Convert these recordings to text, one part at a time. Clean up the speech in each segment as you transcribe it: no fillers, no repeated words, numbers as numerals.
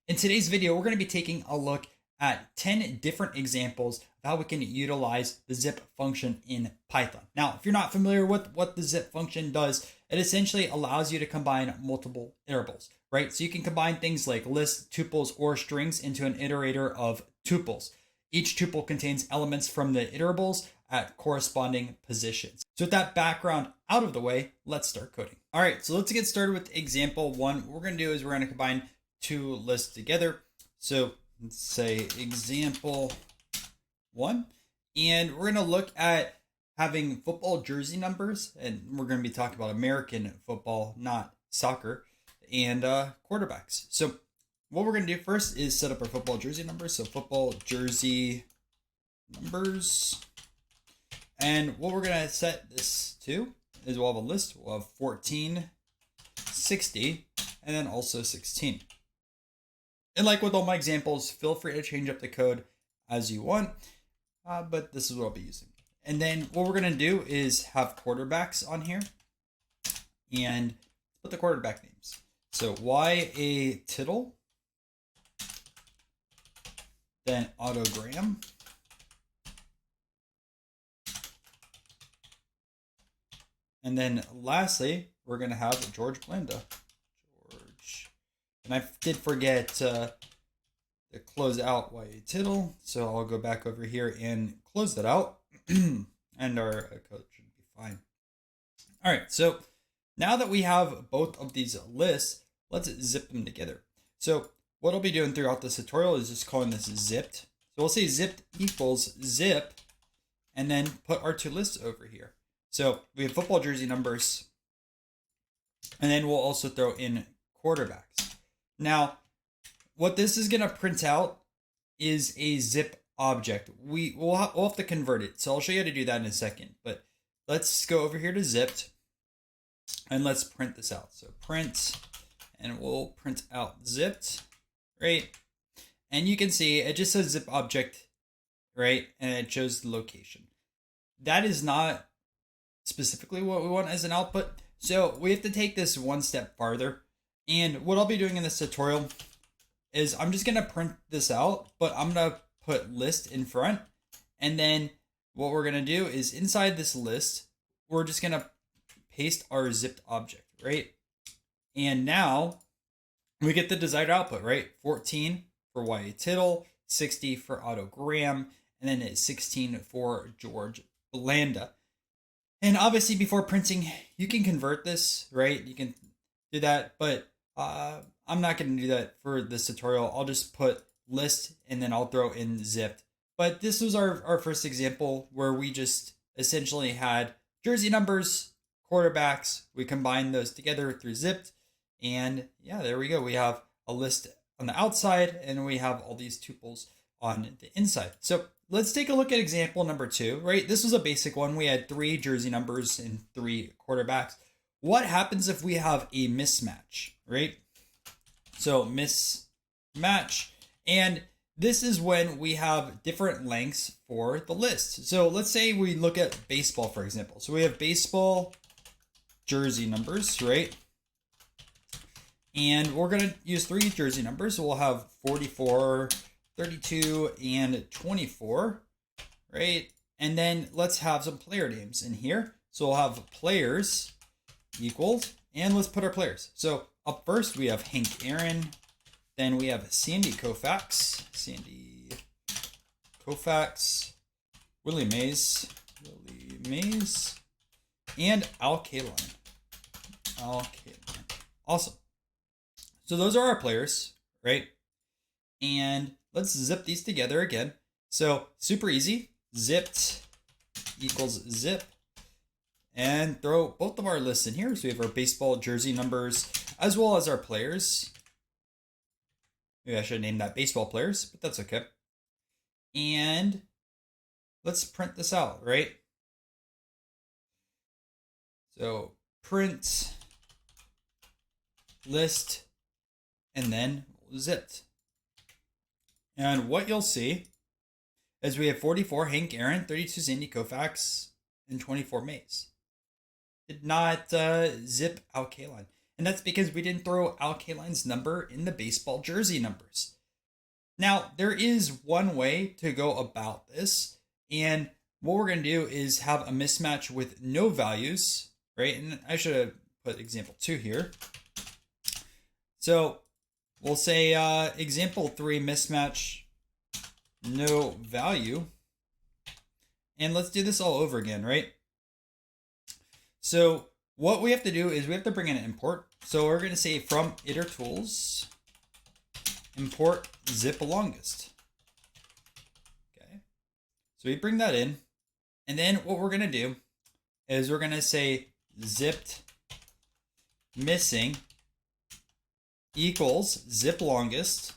In today's video, we're going to be taking a look at 10 different examples of how we can utilize the zip function in Python. Now, if you're not familiar with what the zip function does, it essentially allows you to combine multiple iterables, right? So you can combine things like lists, tuples, or strings into an iterator of tuples. Each tuple contains elements from the iterables at corresponding positions. So with that background out of the way, let's start coding. All right, so let's get started with example one. What we're going to do is we're going to combine two lists together. So let's say example one, and we're going to look at having football jersey numbers, and we're going to be talking about American football, not soccer, and quarterbacks. So what we're going to do first is set up our football jersey numbers. So football jersey numbers. And what we're going to set this to is we'll have a list. We'll have 14, 60, and then also 16. And like with all my examples, feel free to change up the code as you want, but this is what I'll be using. And then what we're going to do is have quarterbacks on here and put the quarterback names. So a tittle, then autogram, and then lastly, we're going to have George Blanda. And I did forget to close out a tittle, so I'll go back over here and close that out, and our code should be fine. All right, so now that we have both of these lists, let's zip them together. So what I'll be doing throughout this tutorial is just calling this zipped. So we'll say zipped equals zip, and then put our two lists over here. So we have football jersey numbers, and then we'll also throw in quarterbacks. Now, what this is going to print out is a zip object. We'll have to convert it. So I'll show you how to do that in a second. But let's go over here to zipped, and let's print this out. So print, and we'll print out zipped, right? And you can see it just says zip object, right? And it shows the location. That is not specifically what we want as an output. So we have to take this one step farther. And what I'll be doing in this tutorial is I'm just going to print this out, but I'm going to put list in front. And then what we're going to do is inside this list, we're just going to paste our zipped object, right? And now we get the desired output, right? 14 for tittle, 60 for autogram, and then it's 16 for George Blanda. And obviously before printing, you can convert this, right? You can do that, but I'm not going to do that for this tutorial. I'll just put list and then I'll throw in zipped. But this was our first example where we just essentially had jersey numbers, quarterbacks. We combined those together through zipped. And yeah, there we go. We have a list on the outside and we have all these tuples on the inside. So let's take a look at example number two, right? This was a basic one. We had 3 jersey numbers and 3 quarterbacks. What happens if we have a mismatch, right? So mismatch, and this is when we have different lengths for the list. So let's say we look at baseball, for example. So we have baseball jersey numbers, right? And we're going to use 3 jersey numbers. So we'll have 44, 32, and 24, right? And then let's have some player names in here. So we'll have players equals, and let's put our players. So up first we have Hank Aaron, then we have Sandy Koufax, Willie Mays, and Al Kaline. Awesome. So those are our players, right? And let's zip these together again. So super easy, zipped equals zip. And throw both of our lists in here. So we have our baseball jersey numbers as well as our players. Maybe I should name that baseball players, but that's okay. And let's print this out, right? So print list and then zipped. And what you'll see is we have 44 Hank Aaron, 32 Sandy Koufax, and 24 Mays. Did not zip Al Kaline. And that's because we didn't throw Al Kaline's number in the baseball jersey numbers. Now, there is one way to go about this. And what we're going to do is have a mismatch with no values, right? And I should have put example 2 here. So we'll say example 3 mismatch no value. And let's do this all over again, right? So what we have to do is we have to bring in an import. So we're going to say from itertools import zip longest. Okay. So we bring that in. And then what we're going to do is we're going to say zipped missing equals zip longest.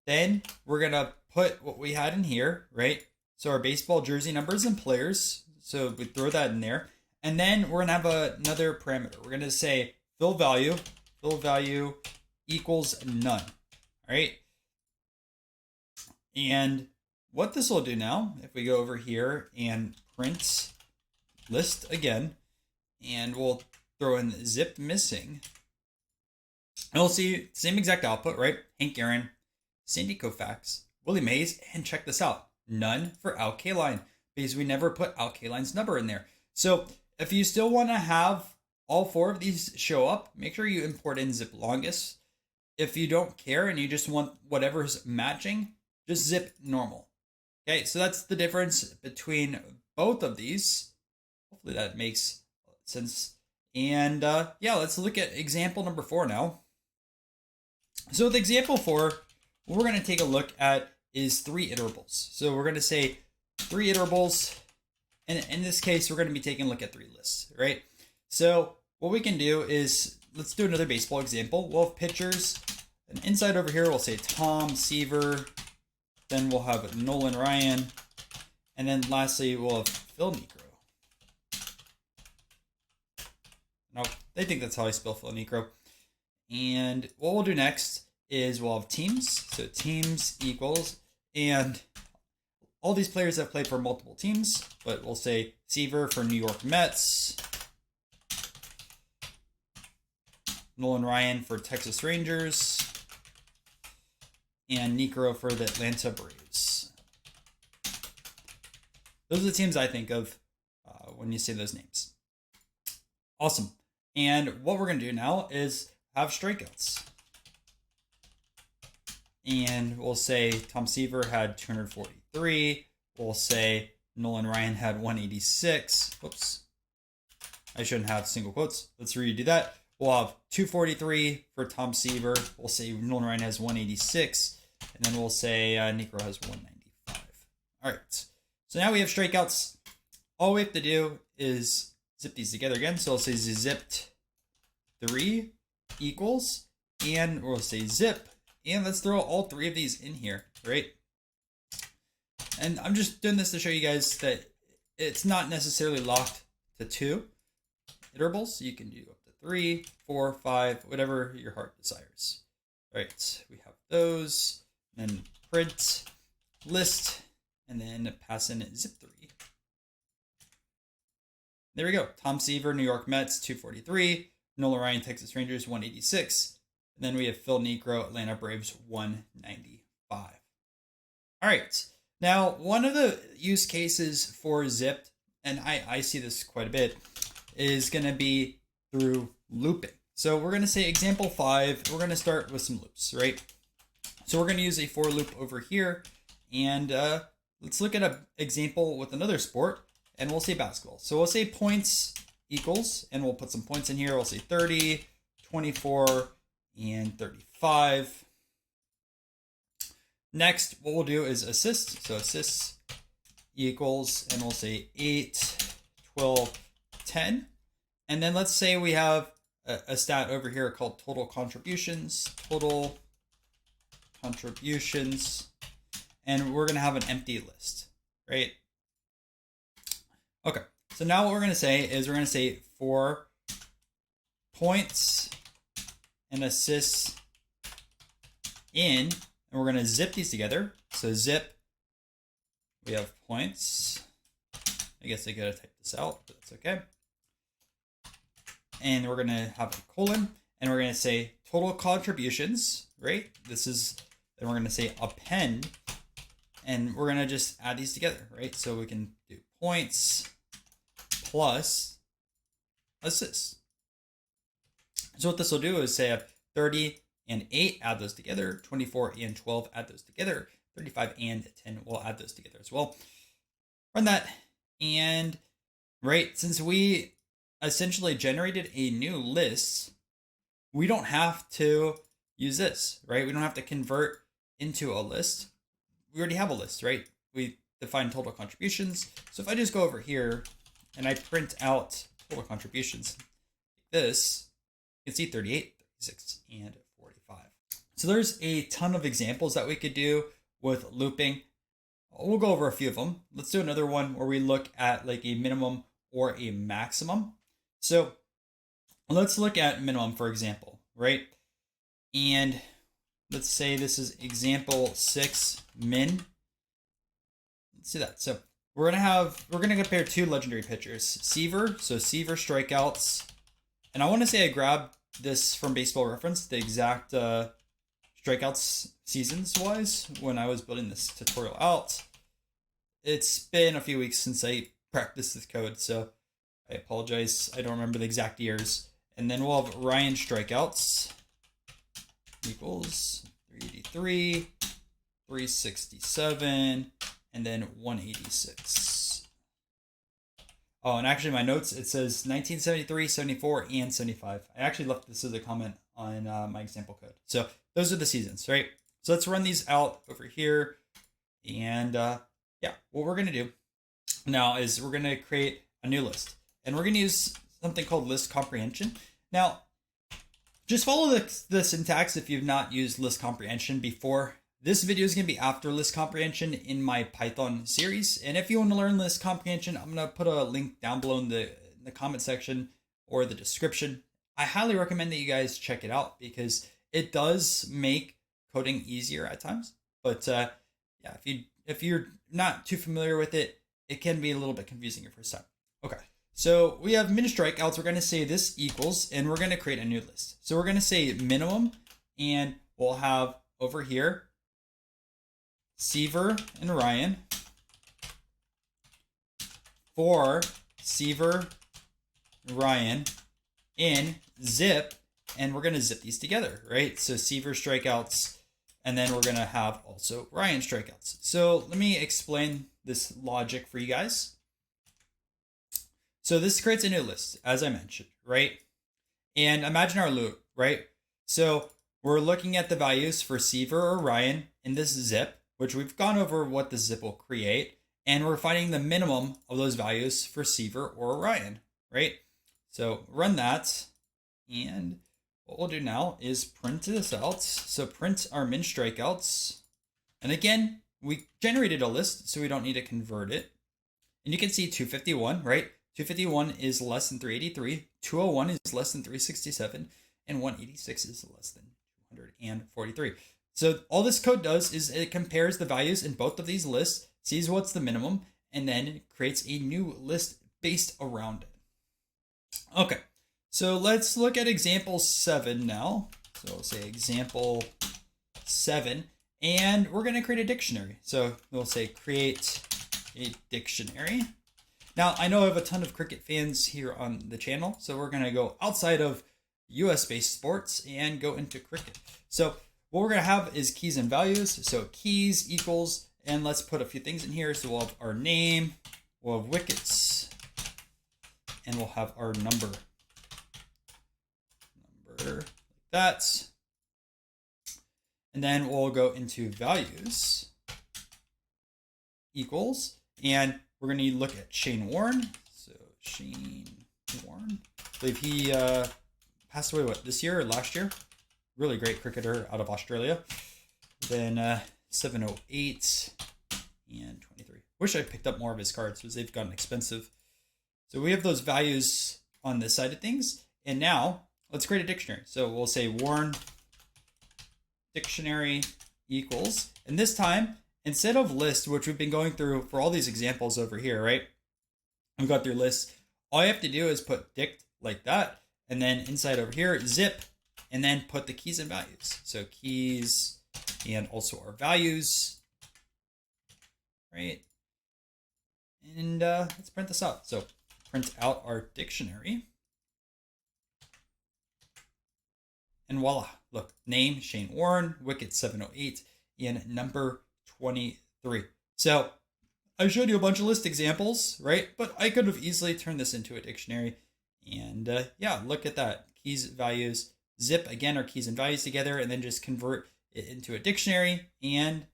Then we're going to put what we had in here, right? So our baseball jersey numbers and players. So we throw that in there. And then we're going to have another parameter. We're going to say fill value equals none. All right. And what this will do now, if we go over here and print list again, and we'll throw in zipped missing, and we'll see same exact output, right? Hank Aaron, Sandy Koufax, Willie Mays, and check this out. None for Al Kaline because we never put Al Kaline's number in there. So if you still want to have all 4 of these show up, make sure you import in zip longest. If you don't care and you just want whatever's matching, just zip normal. Okay, so that's the difference between both of these. Hopefully that makes sense. And yeah, let's look at example number 4 now. So with example 4, what we're going to take a look at is 3 iterables. So we're going to say 3 iterables. And in this case, we're going to be taking a look at 3 lists, right? So what we can do is, let's do another baseball example. We'll have pitchers. And inside over here, we'll say Tom Seaver. Then we'll have Nolan Ryan. And then lastly, we'll have Phil Niekro. No, they think that's how I spell Phil Niekro. And what we'll do next is we'll have teams. So teams equals, and all these players have played for multiple teams, but we'll say Seaver for New York Mets, Nolan Ryan for Texas Rangers, and Niekro for the Atlanta Braves. Those are the teams I think of when you say those names. Awesome. And what we're going to do now is have strikeouts. And we'll say Tom Seaver had 243. We'll say Nolan Ryan had 186. Whoops. I shouldn't have single quotes. Let's redo that. We'll have 243 for Tom Seaver. We'll say Nolan Ryan has 186. And then we'll say Niekro has 195. All right. So now we have strikeouts. All we have to do is zip these together again. So I'll say zipped 3 equals, and we'll say zip. And let's throw all 3 of these in here, right? And I'm just doing this to show you guys that it's not necessarily locked to 2 iterables. You can do up to 3, 4, 5, whatever your heart desires. All right, we have those. Then print list, and then pass in zip 3. There we go. Tom Seaver, New York Mets, 243. Nolan Ryan, Texas Rangers, 186. And then we have Phil Niekro, Atlanta Braves, 195. All right. Now, one of the use cases for zipped, and I see this quite a bit, is going to be through looping. So we're going to say example 5. We're going to start with some loops, right? So we're going to use a for loop over here. And let's look at an example with another sport. And we'll say basketball. So we'll say points equals, and we'll put some points in here. We'll say 30, 24, and 35. Next, what we'll do is assists. So assists equals, and we'll say 8, 12, 10. And then let's say we have a stat over here called total contributions. Total contributions. And we're going to have an empty list, right? Okay, so now what we're going to say is we're going to say for points and assists in, and we're going to zip these together. So zip, we have points. I guess I got to type this out, but that's okay. and we're going to have a colon, and we're going to say total contributions, right? This is, then we're going to say append, and we're going to just add these together, right? So we can do points plus assists. So what this will do is say 30 and 8, add those together, 24 and 12, add those together, 35 and 10, we'll add those together as well. Run that, and right, since we essentially generated a new list, we don't have to use this, right? We don't have to convert into a list. We already have a list, right? We define total contributions. So if I just go over here and I print out total contributions like this, you can see 38, 36, and 45. So there's a ton of examples that we could do with looping. We'll go over a few of them. Let's do another one where we look at like a minimum or a maximum. So let's look at minimum, for example, right? And let's say this is example 6 min. Let's do that. So we're gonna compare two legendary pitchers, Seaver, so Seaver strikeouts, and I want to say I grabbed this from Baseball Reference, the exact strikeouts seasons wise when I was building this tutorial out. It's been a few weeks since I practiced this code, so I apologize. I don't remember the exact years. And then we'll have Ryan strikeouts equals 383, 367, and then 186. Oh, and actually my notes, it says 1973, 74, and 75. I actually left this as a comment on my example code. So those are the seasons, right? So let's run these out over here. And yeah, what we're going to do now is we're going to create a new list. And we're going to use something called list comprehension. Now, just follow the syntax if you've not used list comprehension before. This video is going to be after list comprehension in my Python series. And if you want to learn list comprehension, I'm going to put a link down below in the comment section or the description. I highly recommend that you guys check it out because it does make coding easier at times. But yeah, if you're not too familiar with it, it can be a little bit confusing your first time. Okay. So we have min strikeouts. We're going to say this equals, and we're going to create a new list. So we're going to say minimum, and we'll have over here Seaver and Ryan for Seaver, Ryan in zip, and we're going to zip these together, right? So Seaver strikeouts, and then we're going to have also Ryan strikeouts. So let me explain this logic for you guys. So this creates a new list, as I mentioned, right? And imagine our loop, right? So we're looking at the values for Seaver or Ryan in this zip, which we've gone over what the zip will create. And we're finding the minimum of those values for Seaver or Ryan, right? So run that. And what we'll do now is print this out. So print our min strikeouts. And again, we generated a list, so we don't need to convert it. And you can see 251, right? 251 is less than 383, 201 is less than 367, and 186 is less than 243. So all this code does is it compares the values in both of these lists, sees what's the minimum, and then creates a new list based around it. Okay, so let's look at example 7 now. So we'll say example 7, and we're going to create a dictionary. So we'll say create a dictionary. Now, I know I have a ton of cricket fans here on the channel, so we're going to go outside of US-based sports and go into cricket. So what we're going to have is keys and values. So keys equals, and let's put a few things in here. So we'll have our name, we'll have wickets, and we'll have our number like that. And then we'll go into values equals, and we're going to look at Shane Warne. So Shane Warne, I believe he passed away, this year or last year? Really great cricketer out of Australia. Then 708 and 23. Wish I picked up more of his cards because they've gotten expensive. So we have those values on this side of things. And now let's create a dictionary. So we'll say Warne dictionary equals, and this time, instead of list, which we've been going through for all these examples over here, right? We've got through lists. All you have to do is put dict like that, and then inside over here, zip, and then put the keys and values. So keys and also our values, right? And let's print this out. So print out our dictionary. And voila, look, name, Shane Warren, Wicket 708, and number 23. So I showed you a bunch of list examples, right? But I could have easily turned this into a dictionary. And yeah, look at that. Keys, values, zip, again, our keys and values together, and then just convert it into a dictionary. And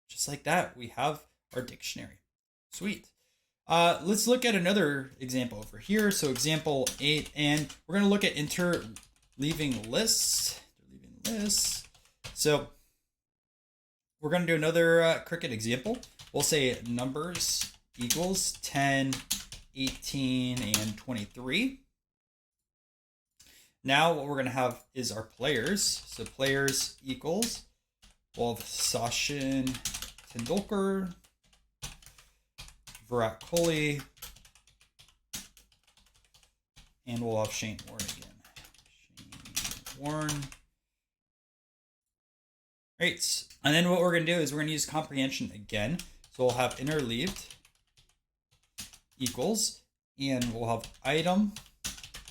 just like that, we have our dictionary. Sweet. Let's look at another example over here. So example 8, and we're going to look at interleaving lists. So we're going to do another Cricut example. We'll say numbers equals 10, 18, and 23. Now what we're going to have is our players. So players equals, we'll have Sachin Tendulkar, Virat Kohli, and we'll have Shane Warne again. Shane Warne. Great. And then what we're going to do is we're going to use comprehension again. So we'll have interleaved equals, and we'll have item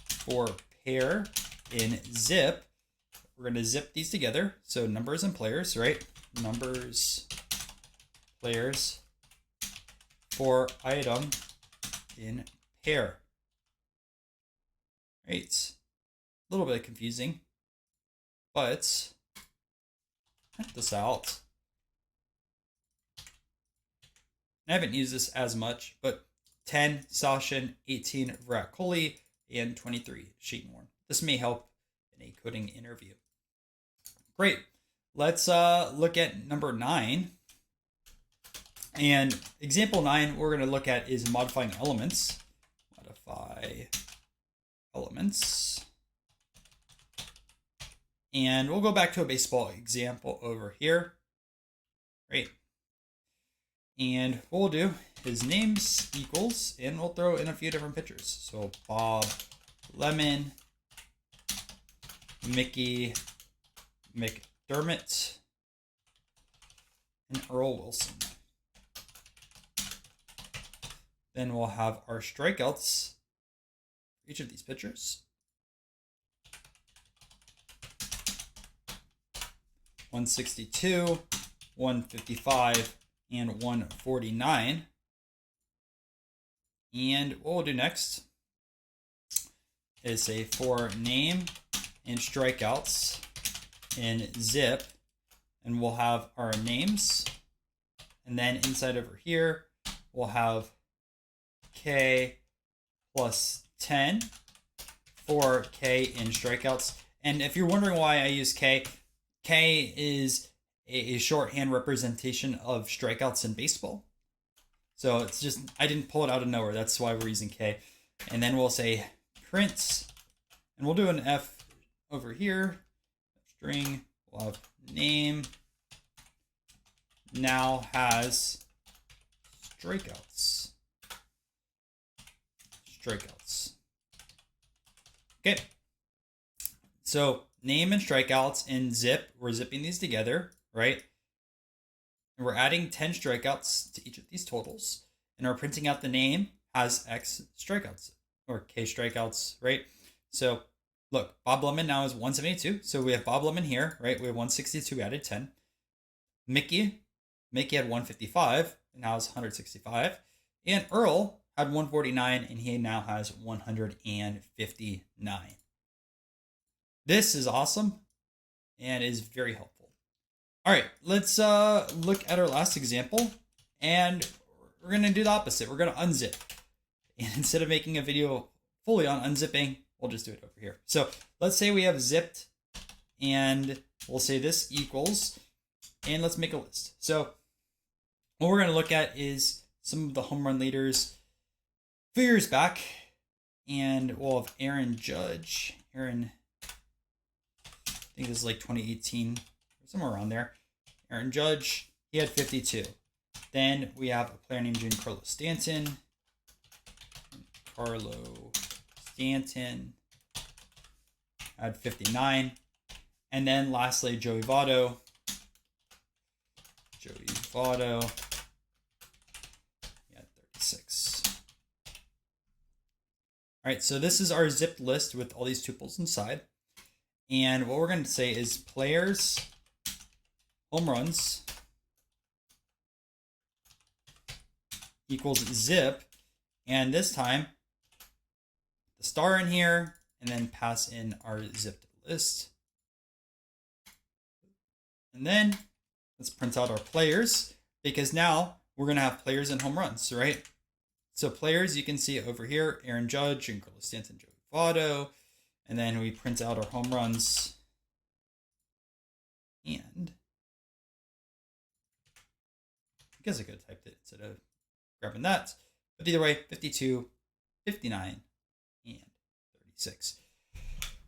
for pair in zip. We're going to zip these together. So numbers and players, right? Numbers, players for item in pair. Right. A little bit confusing, but check this out. I haven't used this as much, but 10, Sachin, 18, Virat Kohli, and 23, Shane Warne. This may help in a coding interview. Great. Let's look at number 9. And example 9 we're going to look at is modifying elements. Modify elements. And we'll go back to a baseball example over here. Great. And what we'll do is names equals, and we'll throw in a few different pictures. So Bob Lemon, Mickey McDermott, and Earl Wilson. Then we'll have our strikeouts for each of these pictures. 162, 155, and 149. And what we'll do next is say for name and strikeouts in zip, and we'll have our names, and then inside over here we'll have K plus 10 for K in strikeouts. And if you're wondering why I use K, K is a shorthand representation of strikeouts in baseball. So it's just, I didn't pull it out of nowhere. That's why we're using K. And then we'll say print, and we'll do an F over here, string, we'll have name now has strikeouts. Okay. So name and strikeouts in zip, we're zipping these together, right? And we're adding 10 strikeouts to each of these totals. And we're printing out the name has X strikeouts or K strikeouts, right? So look, Bob Lemon now is 172. So we have Bob Lemon here, right? We have 162, we added 10. Mickey had 155, and now is 165. And Earl had 149, and he now has 159. This is awesome and is very helpful. All right, let's look at our last example, and we're going to do the opposite. We're going to unzip. And instead of making a video fully on unzipping, we'll just do it over here. So let's say we have zipped, and we'll say this equals, and let's make a list. So what we're going to look at is some of the home run leaders a few years back, and we'll have Aaron Judge. I think this is like 2018, somewhere around there. Aaron Judge, he had 52. Then we have a player named Giancarlo Stanton. had 59. And then lastly, Joey Votto. Yeah, 36. All right, so this is our zipped list with all these tuples inside. And what we're going to say is players, home runs equals zip. And this time, the star in here, and then pass in our zipped list. And then let's print out our players, because now we're going to have players and home runs, right? So players, you can see over here, Aaron Judge, and Carlos Stanton, Joey Votto. And then we print out our home runs. And I guess I could have typed it instead of grabbing that. But either way, 52, 59, and 36.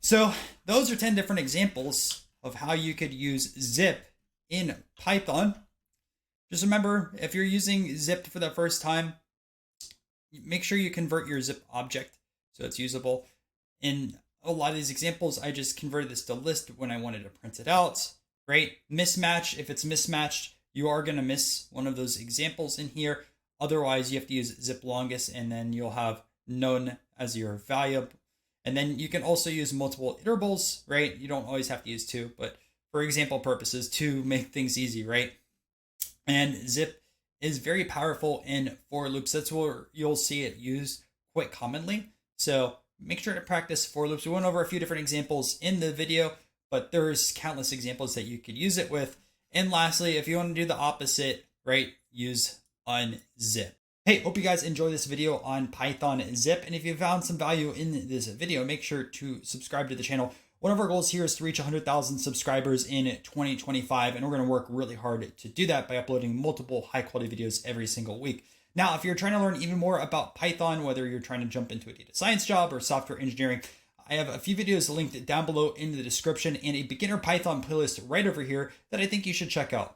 So those are 10 different examples of how you could use zip in Python. Just remember, if you're using zipped for the first time, make sure you convert your zip object so it's usable. In a lot of these examples, I just converted this to list when I wanted to print it out. Right? Mismatch, if it's mismatched, you are going to miss one of those examples in here. Otherwise, you have to use zip longest, and then you'll have none as your variable. And then you can also use multiple iterables, right? You don't always have to use two, but for example purposes, to make things easy, right? And zip is very powerful in for loops. That's where you'll see it used quite commonly. So make sure to practice for loops. We went over a few different examples in the video, but there's countless examples that you could use it with. And lastly, if you want to do the opposite, right, use unzip. Hey, hope you guys enjoy this video on Python zip. And if you found some value in this video, make sure to subscribe to the channel. One of our goals here is to reach 100,000 subscribers in 2025. And we're going to work really hard to do that by uploading multiple high quality videos every single week. Now, if you're trying to learn even more about Python, whether you're trying to jump into a data science job or software engineering, I have a few videos linked down below in the description and a beginner Python playlist right over here that I think you should check out.